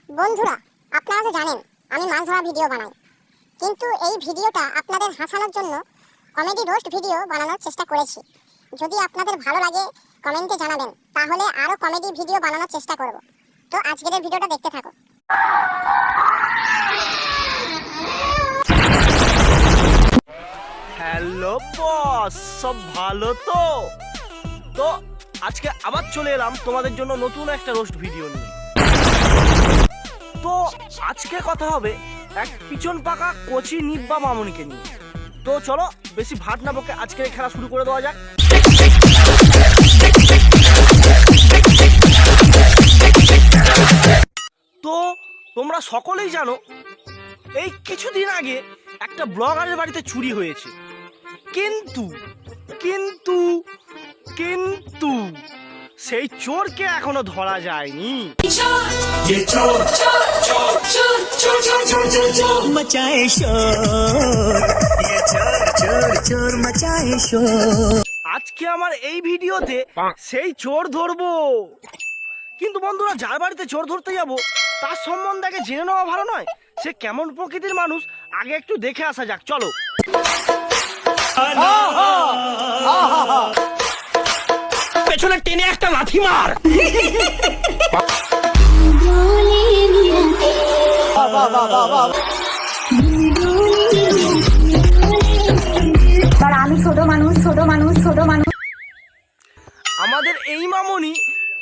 বন্ধুরা, আপনারা তো জানেন আমি মাছ ধরা ভিডিও বানাই, কিন্তু এই ভিডিওটা আপনাদের হাসানোর জন্য কমেডি রোস্ট ভিডিও বানানোর চেষ্টা করেছি। যদি আপনাদের ভালো লাগে কমেন্টে জানাবেন, তাহলে আরো কমেডি ভিডিও বানানোর চেষ্টা করব। তো আজকের ভিডিওটা দেখতে থাকো। হ্যালো বস, সব ভালো তো? তো আজকে আবার চলে এলাম তোমাদের জন্য নতুন একটা রোস্ট ভিডিও নিয়ে। তো আজকে কথা হবে এক পিছন পাকা কচি নিব্বা মামুনিকে নিয়ে। তো চলো বেশি ভাট না বকে আজকের এই খেলা শুরু করে দেওয়া যাক। তো তোমরা সকলেই জানো এই কিছুদিন আগে একটা ব্লগারের বাড়িতে চুরি হয়েছে, কিন্তু কিন্তু কিন্তু সেই চোরকে এখনো ধরা যায়নি। আজকে আমার এই ভিডিওতে সেই চোর ধরবো। কিন্তু বন্ধুরা, যার বাড়িতে চোর ধরতে যাব তার সম্বন্ধে আগে জেনে নেওয়া ভালো নয়? সে কেমন প্রকৃতির মানুষ আগে একটু দেখে আসা যাক, চলো। পেছনে টেনে একটা লাথি মার। আমি ছোট মানুষ। আমাদের এই মামনি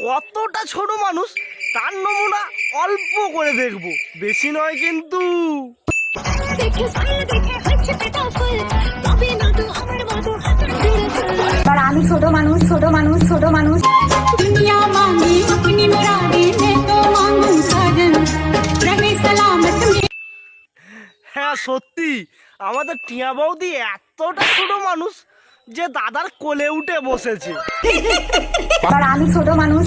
কতটা ছোট মানুষ তার নমুনা অল্প করে দেখবো, বেশি নয় কিন্তু। আমি ছোট মানুষ। হ্যাঁ সত্যি, আমাদের টিয়া বৌদি এতটা ছোট মানুষ যে দাদার কোলে উঠে বসেছে। আমি ছোট মানুষ।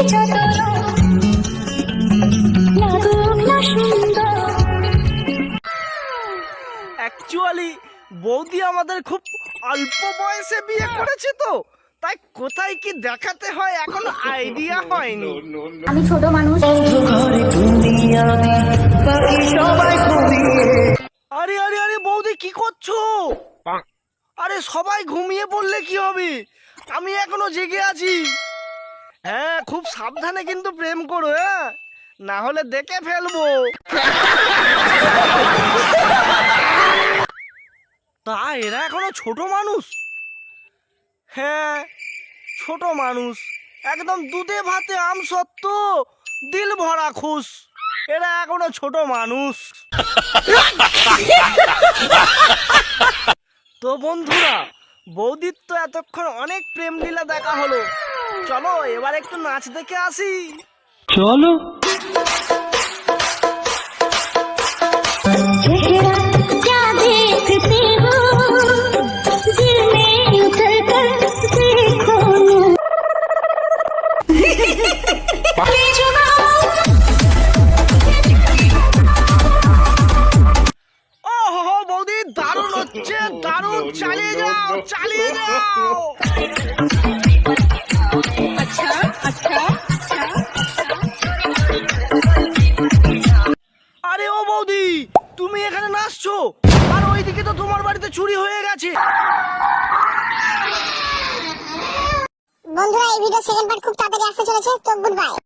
অ্যাকচুয়ালি বৌদি আমাদের খুব অল্প বয়সে বিয়ে করেছে, তো তাই কোথায় কি দেখাতে হয় এখনো আইডিয়া হয়নি। আমি ছোট মানুষ। আরে আরে আরে বৌদি, কি করছো? আরে সবাই ঘুমিয়ে পড়লে কি হবে, আমি এখনো জেগে আছি। হ্যাঁ, খুব সাবধানে কিন্তু প্রেম করো, হ্যাঁ, না হলে দেখে ফেলবো। তা এরা এখনো ছোট মানুষ? হ্যাঁ, ছোট মানুষ, একদম দুধে ভাতে আম সত্য, দিল ভরা খুশ। এরা এখনো ছোট মানুষ। তো বন্ধুরা, বৌদির তো এতক্ষণ অনেক প্রেম লীলা দেখা হলো, চলো এবার একটু নাচ দেখে আসি। চলো। ওহো বৌদি, দারুণ হচ্ছে, দারুণ, চালিয়ে যাও চালিয়ে যাও। আরে ও বৌদি, তুমি এখানে নাচছো, আর ওইদিকে তো তোমার বাড়িতে চুরি হয়ে গেছে। বন্ধুরা, এই ভিডিও সেকেন্ড পার্ট খুব তাড়াতাড়ি আসতে চলেছে, তো গুড বাই।